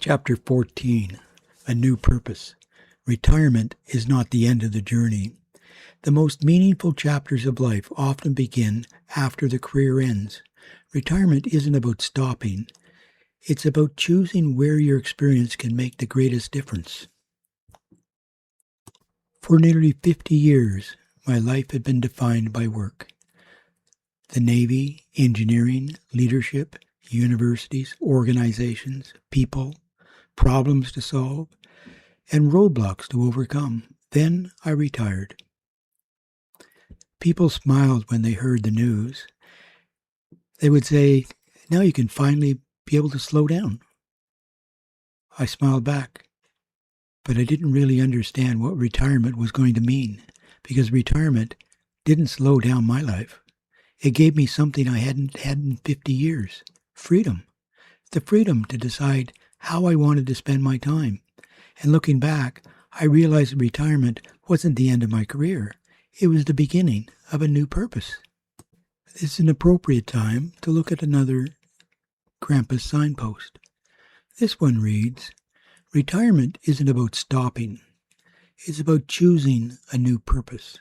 Chapter 14, A New Purpose. Retirement is not the end of the journey. The most meaningful chapters of life often begin after the career ends. Retirement isn't about stopping. It's about choosing where your experience can make the greatest difference. For nearly 50 years, my life had been defined by work. The Navy, engineering, leadership, universities, organizations, people, problems to solve, and roadblocks to overcome. Then I retired. People smiled when they heard the news. They would say, "Now you can finally be able to slow down." I smiled back, but I didn't really understand what retirement was going to mean, because retirement didn't slow down my life. It gave me something I hadn't had in 50 years, freedom. The freedom to decide how I wanted to spend my time. And looking back, I realized retirement wasn't the end of my career. It was the beginning of a new purpose. It's an appropriate time to look at another Krampus signpost. This one reads, "Retirement isn't about stopping. It's about choosing a new purpose."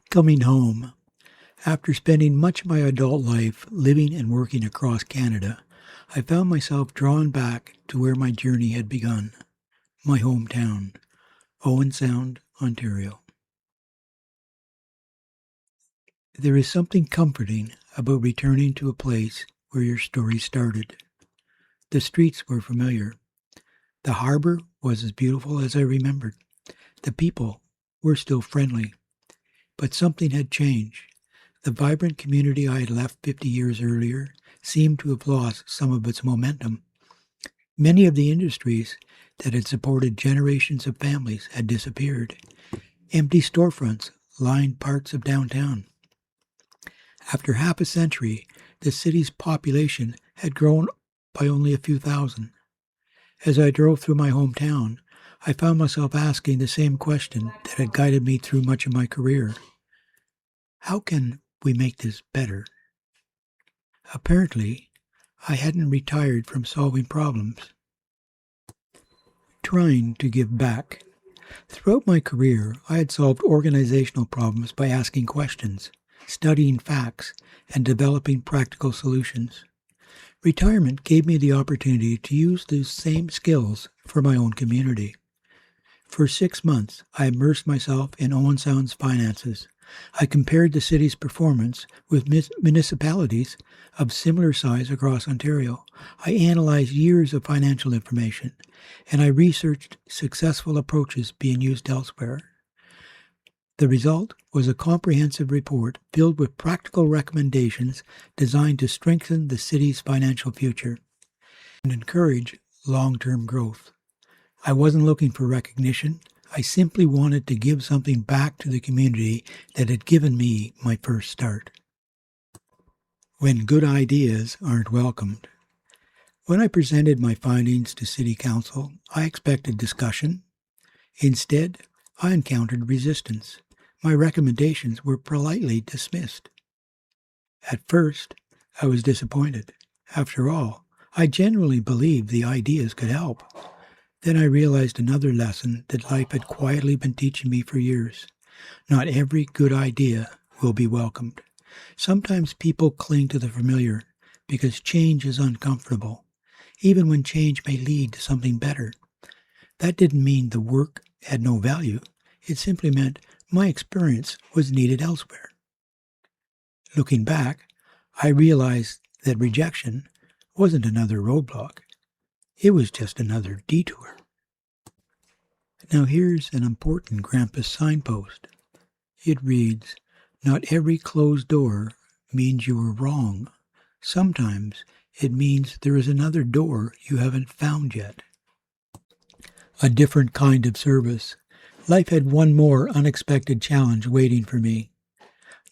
Coming home. After spending much of my adult life living and working across Canada, I found myself drawn back to where my journey had begun, my hometown, Owen Sound, Ontario. There is something comforting about returning to a place where your story started. The streets were familiar. The harbor was as beautiful as I remembered. The people were still friendly. But something had changed. The vibrant community I had left 50 years earlier seemed to have lost some of its momentum. Many of the industries that had supported generations of families had disappeared. Empty storefronts lined parts of downtown. After half a century, the city's population had grown by only a few thousand. As I drove through my hometown, I found myself asking the same question that had guided me through much of my career. How can we make this better? Apparently, I hadn't retired from solving problems. Trying to give back. Throughout my career, I had solved organizational problems by asking questions, studying facts, and developing practical solutions. Retirement gave me the opportunity to use those same skills for my own community. For 6 months, I immersed myself in Owen Sound's finances. I compared the city's performance with municipalities of similar size across Ontario. I analyzed years of financial information, and I researched successful approaches being used elsewhere. The result was a comprehensive report filled with practical recommendations designed to strengthen the city's financial future and encourage long-term growth. I wasn't looking for recognition. I simply wanted to give something back to the community that had given me my first start. When good ideas aren't welcomed. When I presented my findings to City Council, I expected discussion. Instead, I encountered resistance. My recommendations were politely dismissed. At first, I was disappointed. After all, I genuinely believed the ideas could help. Then I realized another lesson that life had quietly been teaching me for years. Not every good idea will be welcomed. Sometimes people cling to the familiar because change is uncomfortable, even when change may lead to something better. That didn't mean the work had no value. It simply meant my experience was needed elsewhere. Looking back, I realized that rejection wasn't another roadblock. It was just another detour. Now here's an important Krampus signpost. It reads, "Not every closed door means you were wrong. Sometimes it means there is another door you haven't found yet." A different kind of service. Life had one more unexpected challenge waiting for me.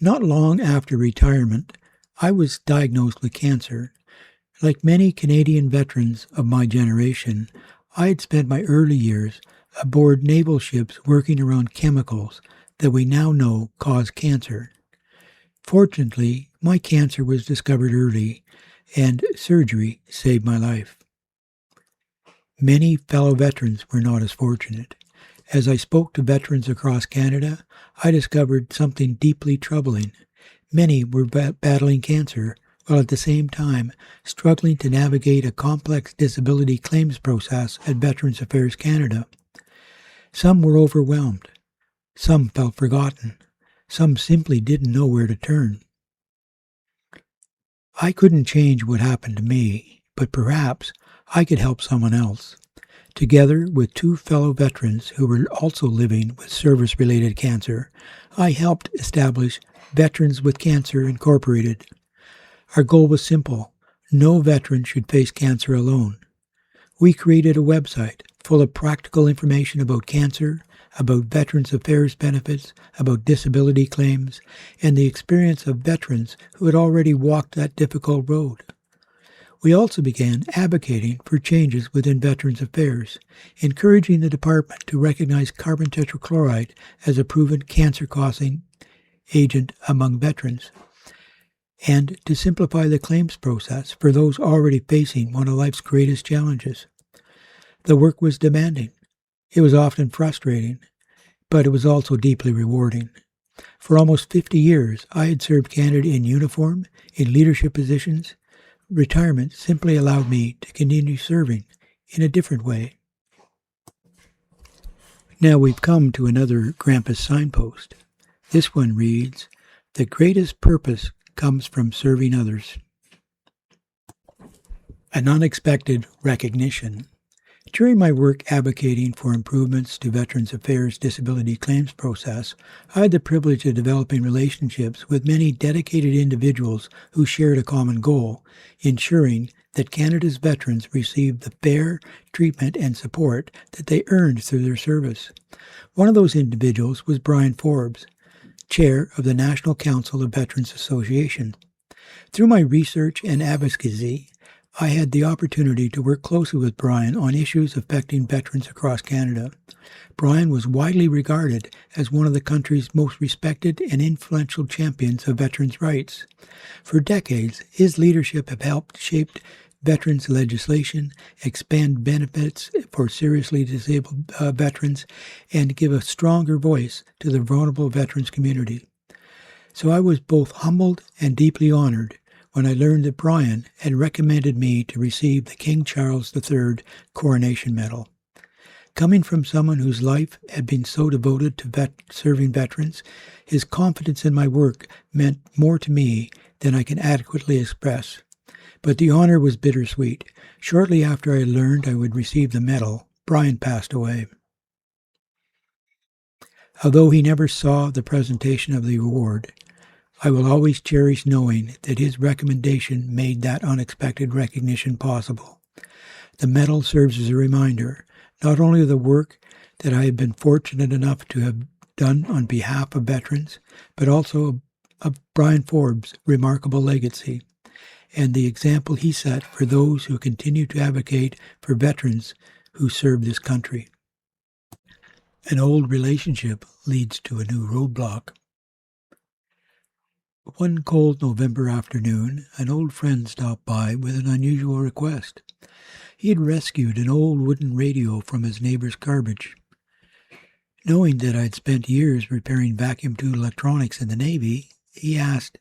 Not long after retirement, I was diagnosed with cancer. Like many Canadian veterans of my generation, I had spent my early years aboard naval ships working around chemicals that we now know cause cancer. Fortunately, my cancer was discovered early, and surgery saved my life. Many fellow veterans were not as fortunate. As I spoke to veterans across Canada, I discovered something deeply troubling. Many were battling cancer, while at the same time struggling to navigate a complex disability claims process at Veterans Affairs Canada. Some were overwhelmed. Some felt forgotten. Some simply didn't know where to turn. I couldn't change what happened to me, but perhaps I could help someone else. Together with two fellow veterans who were also living with service-related cancer, I helped establish Veterans with Cancer Incorporated. Our goal was simple. No veteran should face cancer alone. We created a website full of practical information about cancer, about Veterans Affairs benefits, about disability claims, and the experience of veterans who had already walked that difficult road. We also began advocating for changes within Veterans Affairs, encouraging the department to recognize carbon tetrachloride as a proven cancer-causing agent among veterans, and to simplify the claims process for those already facing one of life's greatest challenges. The work was demanding. It was often frustrating, but it was also deeply rewarding. For almost 50 years, I had served Canada in uniform, in leadership positions. Retirement simply allowed me to continue serving in a different way. Now we've come to another Krampus signpost. This one reads, "The greatest purpose comes from serving others." An unexpected recognition. During my work advocating for improvements to Veterans Affairs disability claims process, I had the privilege of developing relationships with many dedicated individuals who shared a common goal, ensuring that Canada's veterans received the fair treatment and support that they earned through their service. One of those individuals was Brian Forbes, Chair of the National Council of Veterans Association. Through my research and advocacy, I had the opportunity to work closely with Brian on issues affecting veterans across Canada. Brian was widely regarded as one of the country's most respected and influential champions of veterans' rights. For decades, his leadership have helped shape veterans legislation, expand benefits for seriously disabled veterans, and give a stronger voice to the vulnerable veterans community. So I was both humbled and deeply honored when I learned that Brian had recommended me to receive the King Charles III Coronation Medal. Coming from someone whose life had been so devoted to serving veterans, his confidence in my work meant more to me than I can adequately express. But the honor was bittersweet. Shortly after I learned I would receive the medal, Brian passed away. Although he never saw the presentation of the award, I will always cherish knowing that his recommendation made that unexpected recognition possible. The medal serves as a reminder, not only of the work that I have been fortunate enough to have done on behalf of veterans, but also of Brian Forbes' remarkable legacy and the example he set for those who continue to advocate for veterans who serve this country. An old relationship leads to a new roadblock. One cold November afternoon, an old friend stopped by with an unusual request. He had rescued an old wooden radio from his neighbor's garbage. Knowing that I'd spent years repairing vacuum tube electronics in the Navy, he asked,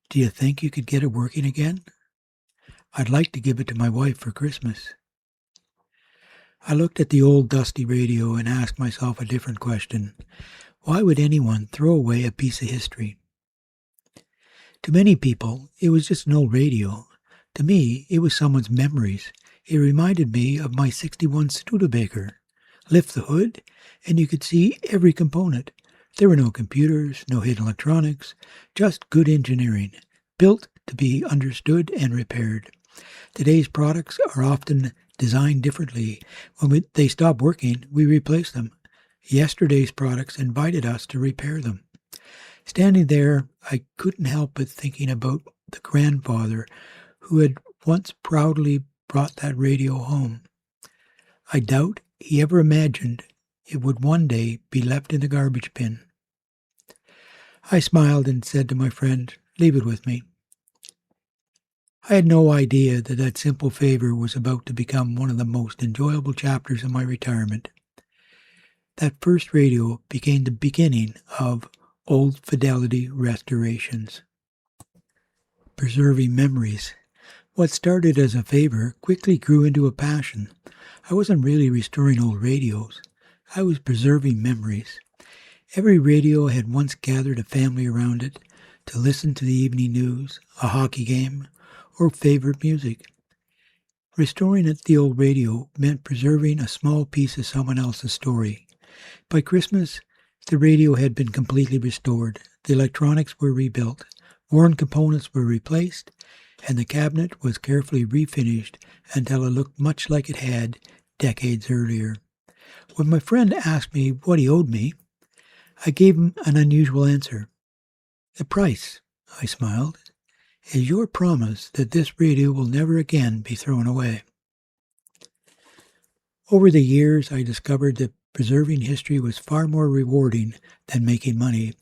"Do you think you could get it working again? I'd like to give it to my wife for Christmas." I looked at the old dusty radio and asked myself a different question. Why would anyone throw away a piece of history? To many people, it was just an old radio. To me, it was someone's memories. It reminded me of my '61 Studebaker. Lift the hood, and you could see every component. There were no computers, no hidden electronics, just good engineering, built to be understood and repaired. Today's products are often designed differently. When they stop working, we replace them. Yesterday's products invited us to repair them. Standing there, I couldn't help but thinking about the grandfather who had once proudly brought that radio home. I doubt he ever imagined it would one day be left in the garbage bin. I smiled and said to my friend, "Leave it with me." I had no idea that that simple favor was about to become one of the most enjoyable chapters of my retirement. That first radio became the beginning of Old Fidelity restorations. Preserving memories. What started as a favor quickly grew into a passion. I wasn't really restoring old radios. I was preserving memories. Every radio had once gathered a family around it to listen to the evening news, a hockey game, or favorite music. Restoring the old radio meant preserving a small piece of someone else's story. By Christmas, the radio had been completely restored. The electronics were rebuilt. Worn components were replaced, and the cabinet was carefully refinished until it looked much like it had decades earlier. When my friend asked me what he owed me, I gave him an unusual answer. The price, I smiled, is your promise that this radio will never again be thrown away. Over the years, I discovered that preserving history was far more rewarding than making money.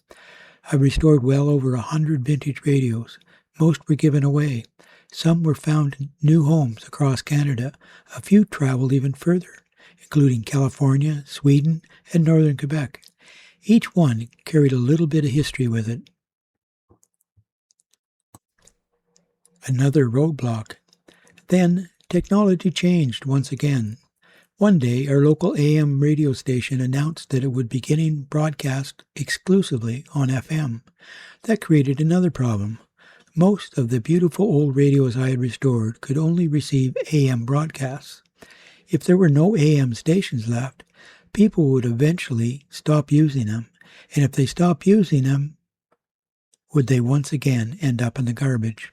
I restored well over 100 vintage radios. Most were given away. Some were found in new homes across Canada. A few traveled even further, including California, Sweden, and northern Quebec. Each one carried a little bit of history with it. Another roadblock. Then, technology changed once again. One day, our local AM radio station announced that it would be beginning broadcast exclusively on FM. That created another problem. Most of the beautiful old radios I had restored could only receive AM broadcasts. If there were no AM stations left, people would eventually stop using them. And if they stopped using them, would they once again end up in the garbage?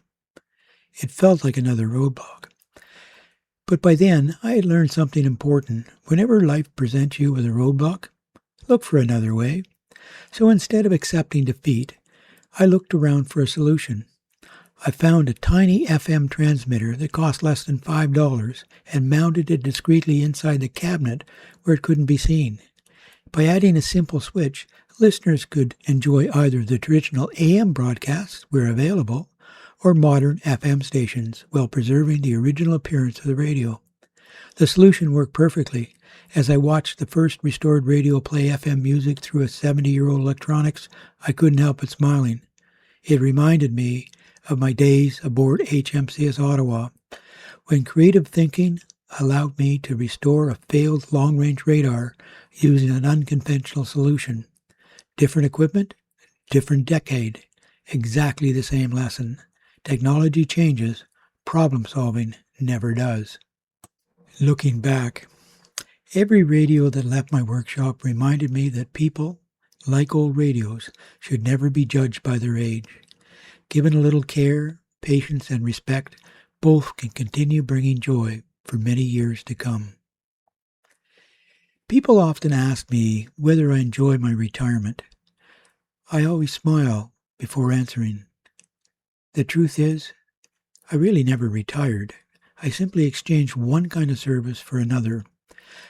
It felt like another roadblock. But by then, I had learned something important. Whenever life presents you with a roadblock, look for another way. So instead of accepting defeat, I looked around for a solution. I found a tiny FM transmitter that cost less than $5 and mounted it discreetly inside the cabinet where it couldn't be seen. By adding a simple switch, listeners could enjoy either the traditional AM broadcasts where available or modern FM stations while preserving the original appearance of the radio. The solution worked perfectly. As I watched the first restored radio play FM music through a 70-year-old electronics, I couldn't help but smiling. It reminded me of my days aboard HMCS Ottawa, when creative thinking allowed me to restore a failed long-range radar using an unconventional solution. Different equipment, different decade, exactly the same lesson. Technology changes, problem-solving never does. Looking back, every radio that left my workshop reminded me that people, like old radios, should never be judged by their age. Given a little care, patience, and respect, both can continue bringing joy for many years to come. People often ask me whether I enjoy my retirement. I always smile before answering. The truth is, I really never retired. I simply exchanged one kind of service for another.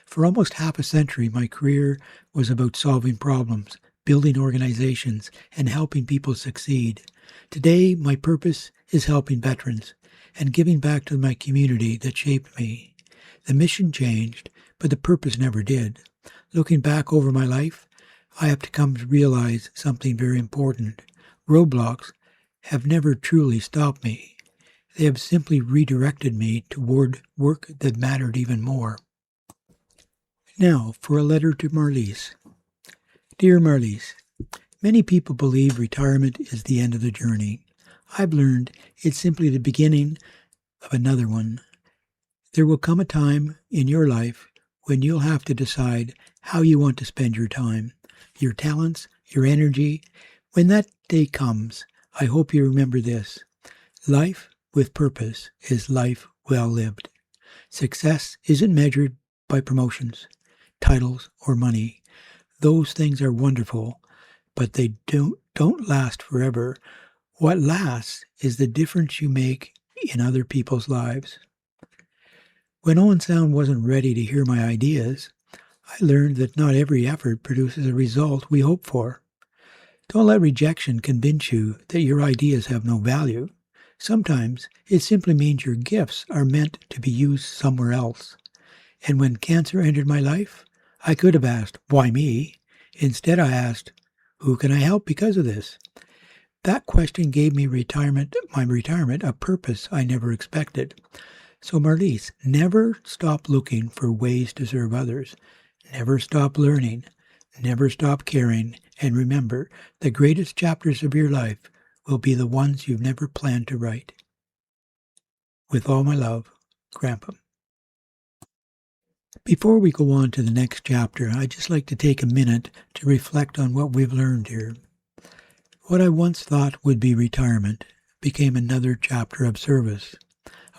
For almost half a century, my career was about solving problems, building organizations, and helping people succeed. Today, my purpose is helping veterans and giving back to my community that shaped me. The mission changed, but the purpose never did. Looking back over my life, I have to come to realize something very important. Roadblocks have never truly stopped me. They have simply redirected me toward work that mattered even more. Now, for a letter to Marlies. Dear Marlies, many people believe retirement is the end of the journey. I've learned it's simply the beginning of another one. There will come a time in your life when you'll have to decide how you want to spend your time, your talents, your energy. When that day comes, I hope you remember this. Life with purpose is life well lived. Success isn't measured by promotions, titles, or money. Those things are wonderful, but they don't last forever. What lasts is the difference you make in other people's lives. When Owen Sound wasn't ready to hear my ideas, I learned that not every effort produces a result we hope for. Don't let rejection convince you that your ideas have no value. Sometimes it simply means your gifts are meant to be used somewhere else. And when cancer entered my life, I could have asked, why me? Instead, I asked, who can I help because of this? That question gave me my retirement, a purpose I never expected. So Marlies, never stop looking for ways to serve others. Never stop learning. Never stop caring. And remember, the greatest chapters of your life will be the ones you've never planned to write. With all my love, Grandpa. Before we go on to the next chapter, I'd just like to take a minute to reflect on what we've learned here. What I once thought would be retirement became another chapter of service.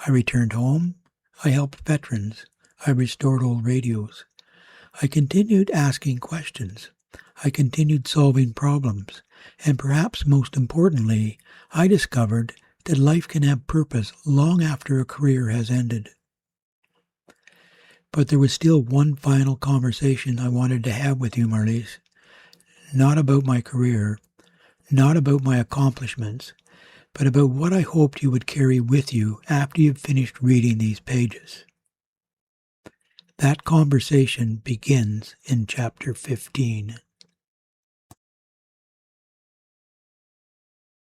I returned home. I helped veterans. I restored old radios. I continued asking questions. I continued solving problems. And perhaps most importantly, I discovered that life can have purpose long after a career has ended. But there was still one final conversation I wanted to have with you, Marlies. Not about my career, not about my accomplishments, but about what I hoped you would carry with you after you've finished reading these pages. That conversation begins in chapter 15.